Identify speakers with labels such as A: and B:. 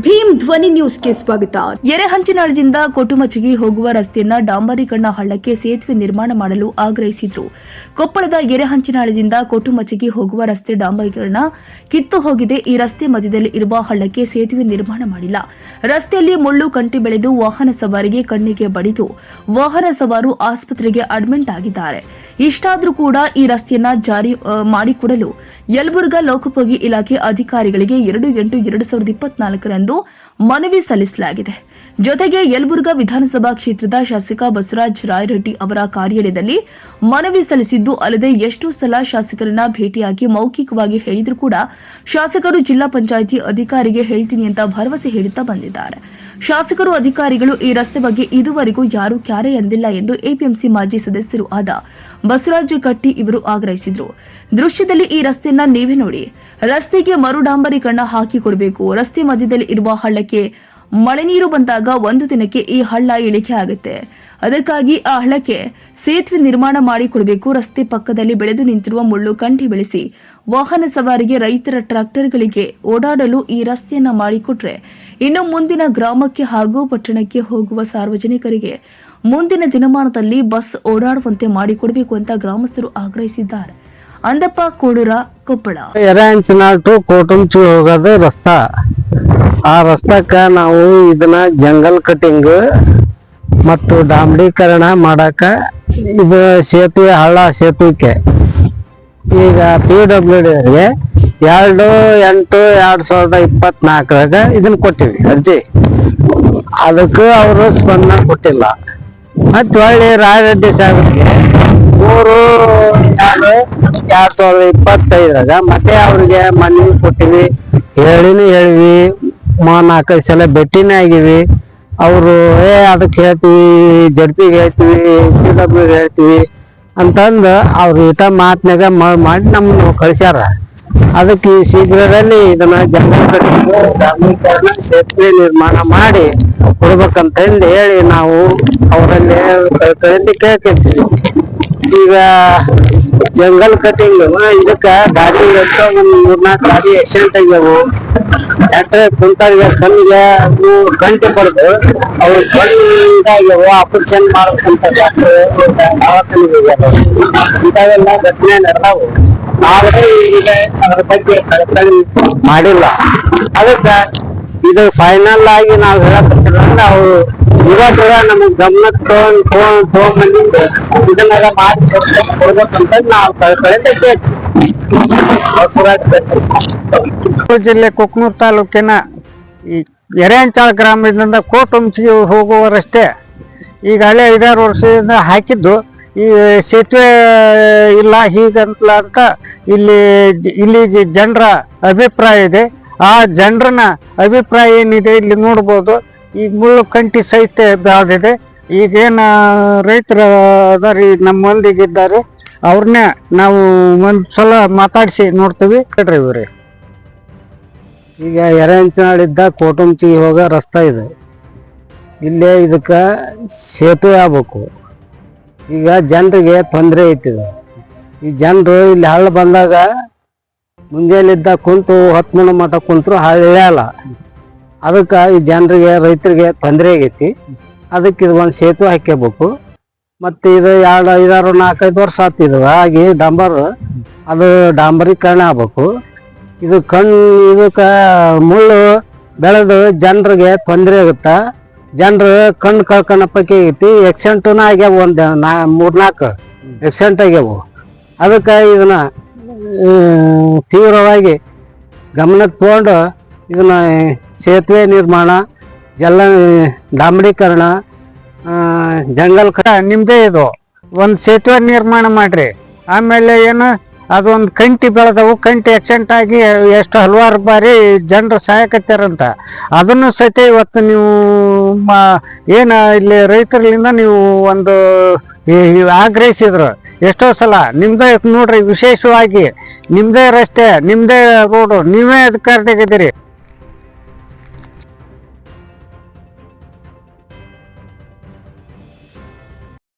A: ಭೀಮ್ ಧ್ವನಿ ನ್ಯೂಸ್ಗೆ ಸ್ವಾಗತ. ಎರೆಹಂಚಿನಾಳದಿಂದ ಕೊಟುಮಚ್ಚಿಗೆ ಹೋಗುವ ರಸ್ತೆಯನ್ನ ಡಾಂಬರೀಕರಣ ಹಳ್ಳಕ್ಕೆ ಸೇತುವೆ ನಿರ್ಮಾಣ ಮಾಡಲು ಆಗ್ರಹಿಸಿದ್ರು. ಕೊಪ್ಪಳದ ಎರೆಹಂಚಿನಾಳದಿಂದ ಕೊಟುಮಚ್ಚಿಗೆ ಹೋಗುವ ರಸ್ತೆ ಡಾಂಬರೀಕರಣ ಕಿತ್ತು ಹೋಗಿದೆ. ಈ ರಸ್ತೆ ಮಧ್ಯದಲ್ಲಿ ಇರುವ ಹಳ್ಳಕ್ಕೆ ಸೇತುವೆ ನಿರ್ಮಾಣ ಮಾಡಿಲ್ಲ. ರಸ್ತೆಯಲ್ಲಿ ಮುಳ್ಳು ಕಂಟಿ ಬೆಳೆದು ವಾಹನ ಸವಾರಿಗೆ ಕಣ್ಣಿಗೆ ಬಡಿದು ವಾಹನ ಸವಾರು ಆಸ್ಪತ್ರೆಗೆ ಅಡ್ಮಿಟ್ ಆಗಿದ್ದಾರೆ. ಇಷ್ಟಾದರೂ ಕೂಡ ಈ ರಸ್ತೆಯನ್ನ ಜಾರಿ ಮಾಡಿಕೊಡಲು ಯಲಬುರ್ಗಾ ಲೋಕೋಪಯೋಗಿ ಇಲಾಖೆ ಅಧಿಕಾರಿಗಳಿಗೆ 2/8/2024 ಮನವಿ ಸಲ್ಲಿಸಲಾಗಿದೆ. ಜೊತೆಗೆ ಯಲಬುರ್ಗಾ ವಿಧಾನಸಭಾ ಕ್ಷೇತ್ರದ ಶಾಸಕ ಬಸವರಾಜ ರಾಯರೆಡ್ಡಿ ಅವರ ಕಾರ್ಯಾಲಯದಲ್ಲಿ ಮನವಿ ಸಲ್ಲಿಸಿದ್ದು ಅಲ್ಲದೆ ಎಷ್ಟೋ ಸಲ ಶಾಸಕರನ್ನ ಭೇಟಿಯಾಗಿ ಮೌಖಿಕವಾಗಿ ಹೇಳಿದರೂ ಕೂಡ ಶಾಸಕರು ಜಿಲ್ಲಾ ಪಂಚಾಯಿತಿ ಅಧಿಕಾರಿಗೆ ಹೇಳ್ತೀನಿ ಅಂತ ಭರವಸೆ ಹೇಳುತ್ತಾ ಬಂದಿದ್ದಾರೆ. ಶಾಸಕರು ಅಧಿಕಾರಿಗಳು ಈ ರಸ್ತೆ ಬಗ್ಗೆ ಇದುವರೆಗೂ ಯಾರೂ ಕ್ಯಾರೆ ಎಂದಿಲ್ಲ ಎಂದು ಎಪಿಎಂಸಿ ಮಾಜಿ ಸದಸ್ಯರು ಆದ ಬಸವರಾಜ ಕಟ್ಟಿ ಇವರು ಆಗ್ರಹಿಸಿದರು. ದೃಶ್ಯದಲ್ಲಿ ಈ ರಸ್ತೆಯನ್ನ ನೀವೇ ನೋಡಿ. ರಸ್ತೆಗೆ ಮರು ಡಾಂಬರೀಕರಣ ಹಾಕಿಕೊಡಬೇಕು. ರಸ್ತೆ ಮಧ್ಯದಲ್ಲಿ ಇರುವ ಹಳ್ಳಕ್ಕೆ ಮಳೆ ನೀರು ಬಂದಾಗ ಒಂದು ದಿನಕ್ಕೆ ಈ ಹಳ್ಳ ಇಳಿಕೆ ಆಗುತ್ತೆ. ಅದಕ್ಕಾಗಿ ಆ ಹಳ್ಳಕ್ಕೆ ಸೇತುವೆ ನಿರ್ಮಾಣ ಮಾಡಿಕೊಡಬೇಕು. ರಸ್ತೆ ಪಕ್ಕದಲ್ಲಿ ಬೆಳೆದು ನಿಂತಿರುವ ಮುಳ್ಳು ಕಂಟಿ ಬೆಳೆಸಿ ವಾಹನ ಸವಾರಿಗೆ ರೈತರ ಟ್ರಾಕ್ಟರ್ಗಳಿಗೆ ಓಡಾಡಲು ಈ ರಸ್ತೆಯನ್ನ ಮಾಡಿಕೊಟ್ರೆ ಇನ್ನು ಮುಂದಿನ ಗ್ರಾಮಕ್ಕೆ ಹಾಗೂ ಪಟ್ಟಣಕ್ಕೆ ಹೋಗುವ ಸಾರ್ವಜನಿಕರಿಗೆ ಮುಂದಿನ ದಿನಮಾನದಲ್ಲಿ ಬಸ್ ಓಡಾಡುವಂತೆ ಮಾಡಿಕೊಡಬೇಕು ಅಂತ ಗ್ರಾಮಸ್ಥರು ಆಗ್ರಹಿಸಿದ್ದಾರೆ. ಅಂದಪ್ಪ ಕೋಡೂರ, ಕೊಪ್ಪಳ.
B: ಎರೆಹಂಚಿನಾಳ್ ಟು ಕೊಟುಮಚ್ಚಿ ಹೋಗೋದು ರಸ್ತಾ. ಆ ರಸ್ತಾಕ್ಕ ನಾವು ಇದನ್ನ ಜಂಗಲ್ ಕಟಿಂಗ್ ಮತ್ತು ಡಾಂಬರೀಕರಣ ಮಾಡಾಕ ಇದು ಸೇತುವೆ ಹಳ್ಳ ಸೇತುವೆ ಈಗ PWDಗೆ 2/8/2024 ಇದನ್ನ ಕೊಟ್ಟಿವಿ ಅರ್ಜಿ. ಅದಕ್ಕೆ ಅವರು ಸ್ಪಂದನೆ ಕೊಟ್ಟಿಲ್ಲ. ಮತ್ತೆ ಒಳ್ಳೆ ರಾಯರೆಡ್ಡಿ ಸಾಹೇಬರಿಗೆ 3/2/2025 ಮತ್ತೆ ಅವ್ರಿಗೆ ಮನವಿ ಕೊಟ್ಟಿವಿ, ಹೇಳಿವಿ, 4-5 ಸಲ ಭೇಟಿನೇ ಆಗಿವಿ. ಅವರು ಅದಕ್ಕೆ ಹೇಳ್ತೀವಿ, ಜಡ್ಪಿಗೆ ಹೇಳ್ತೀವಿ, PWಗೆ ಹೇಳ್ತೀವಿ ಅಂತಂದು ಅವ್ರು ಈಟ ಮಾತಿನಾಗ ಮಾಡಿ ನಮ್ಮನ್ನು ಕಳಿಸ್ಯಾರ. ಅದಕ್ಕೆ ಶೀಘ್ರದಲ್ಲಿ ಇದನ್ನ ಜಂಗಲ್ ಕಟಿಂಗ್ ಡಾಂಬರೀಕರಣ ಸೇತುವೆ ನಿರ್ಮಾಣ ಮಾಡಿ ಕೊಡ್ಬೇಕಂತ ಹೇಳಿ ನಾವು ಅವರಲ್ಲಿ ಕೇಳ್ಕೊಂತೀವಿ. ಈಗ ಜಂಗಲ್ ಕಟಿಂಗ್ ಇದಕ್ಕ ಗಾಡಿ ಒಂದು 3-4 ಗಾಡಿ ಆಕ್ಸಿಡೆಂಟ್ ಆಗ್ಯಾವು. ಕುಂತಾಗ ಕಣ್ಣಿಗೆ ಗಂಟೆ ಪಡೆದು ಅವ್ರು ಕಣ್ಣಿಂದಾಗ್ಯಾವು. ಆಪರೇಷನ್ ಮಾಡ್ಬೇಕಂತ ಇಂಥವೆಲ್ಲ ಘಟನೆ ನಡೆದಾವು. ಆದ್ರೆ ಈಗ ಅದ್ರ ಬಗ್ಗೆ ಕಳಕಳಿ ಮಾಡಿಲ್ಲ. ಅದಕ್ಕ ಇದು ಫೈನಲ್ ಆಗಿ ನಾವು ಹೇಳಕತ್ತಿದ್ರೆ ಅವ್ರು ಇವತ್ತು ನಮಗ್ ಗಮನಕ್ಕೆ ತಗೊಂಡ್ಬಂದಿದ್ದ ಇದನ್ನೆಲ್ಲ ಮಾಡಿ ಕೊಡ್ಬೇಕಂತ ನಾವು ಕಳಕಳಿಂದ ಕೇಳ್ತೀವಿ. ಜಿಲ್ಲೆ ಕುಕ್ನೂರ್ ತಾಲೂಕಿನ ಈ ಎರೆಹಂಚಾಳ್ ಗ್ರಾಮದಿಂದ ಕೊಟುಮಚ್ಚಿಗೆ ಹೋಗುವ ರಸ್ತೆ ಈಗಾಗಲೇ 5-6 ವರ್ಷದಿಂದ ಹಾಕಿದ್ದು. ಈ ಸೇತುವೆ ಇಲ್ಲ ಹೀಗಂತಲ ಅಂತ ಇಲ್ಲಿ ಜನರ ಅಭಿಪ್ರಾಯ ಇದೆ. ಆ ಜನರನ್ನ ಅಭಿಪ್ರಾಯ ಏನಿದೆ ಇಲ್ಲಿ ನೋಡ್ಬೋದು. ಈಗ ಮುಳ್ಳು ಕಂಟಿ ಸಹಿತ ಬೆಳೆದಿದೆ. ಈಗೇನು ರೈತರು ಅದಾರಿ ನಮ್ಮೊಂದಿಗಿದ್ದಾರೆ, ಅವ್ರನ್ನೇ ನಾವು ಒಂದ್ಸಲ ಮಾತಾಡಿಸಿ ನೋಡ್ತೀವಿ. ಇವ್ರಿ ಈಗ ಎರೆಹಂಚಿನಾಳಿದ್ದ ಕೊಟುಮಚ್ಚಿಗೆ ಹೋಗೋ ರಸ್ತೆ ಇದೆ. ಇಲ್ಲೇ ಇದಕ್ಕೆ ಸೇತುವೆ ಆಗ್ಬೇಕು. ಈಗ ಜನರಿಗೆ ತೊಂದರೆ ಐತಿದೆ. ಈ ಜನರು ಇಲ್ಲಿ ಹಳ್ಳ ಬಂದಾಗ ಮುಂಜಾನಿದ್ದ ಕುಂತು 10 ಮಟ ಕುಂತರು ಹಳ್ಳ ಇಳಿಯಲ್ಲ. ಅದಕ್ಕೆ ಈ ಜನರಿಗೆ ರೈತರಿಗೆ ತೊಂದರೆ ಆಗೈತಿ. ಅದಕ್ಕೆ ಇದು ಒಂದು ಸೇತುವೆ ಹಾಕ್ಯಬೇಕು. ಮತ್ತು ಇದು 5-6-4-5 ವರ್ಷ ಆಗ್ತಿದ್ವು ಹಾಗೆ ಅದು ಡಾಂಬರೀಕರಣ ಆಗ್ಬೇಕು. ಇದಕ್ಕೆ ಮುಳ್ಳು ಬೆಳೆದು ಜನರಿಗೆ ತೊಂದರೆ ಆಗುತ್ತಾ. ಜನರು ಕಣ್ಣು ಕಳ್ಕೊಂಡ ಪೈಕಿ ಐತಿ. ಆಕ್ಸಿಡೆಂಟುನ ಆಗ್ಯಾವ, ಒಂದು 3-4 ಆಕ್ಸಿಡೆಂಟ್ ಆಗ್ಯಾವು. ಅದಕ್ಕೆ ಇದನ್ನ ತೀವ್ರವಾಗಿ ಗಮನಕ್ಕೆ ತಗೊಂಡು ಇದನ್ನ ಸೇತುವೆ ನಿರ್ಮಾಣ, ಡಾಂಬರೀಕರಣ, ಜಂಗಲ್ ನಿಮ್ದೇ ಇದು ಒಂದು ಸೇತುವೆ ನಿರ್ಮಾಣ ಮಾಡ್ರಿ. ಆಮೇಲೆ ಏನು ಅದೊಂದು ಕಂಟಿ ಬೆಳೆದವು, ಕಂಟಿ ಆಕ್ಸಿಡೆಂಟ್ ಆಗಿ ಎಷ್ಟು ಹಲವಾರು ಬಾರಿ ಜನರು ಸಾಯಕತ್ತಾರಂತ. ಅದನ್ನು ಸಹಿತ ಇವತ್ತು ನೀವು ಏನು ಇಲ್ಲಿ ರೈತರಿಂದ ನೀವು ಒಂದು ಆಗ್ರಹಿಸಿದ್ರು. ಎಷ್ಟೋ ಸಲ ನಿಮ್ದೇ ನೋಡ್ರಿ, ವಿಶೇಷವಾಗಿ ನಿಮ್ದೇ ರಸ್ತೆ, ನಿಮ್ದೇ ರೋಡು, ನೀವೇ ಅಧಿಕಾರದಾಗಿದ್ದೀರಿ.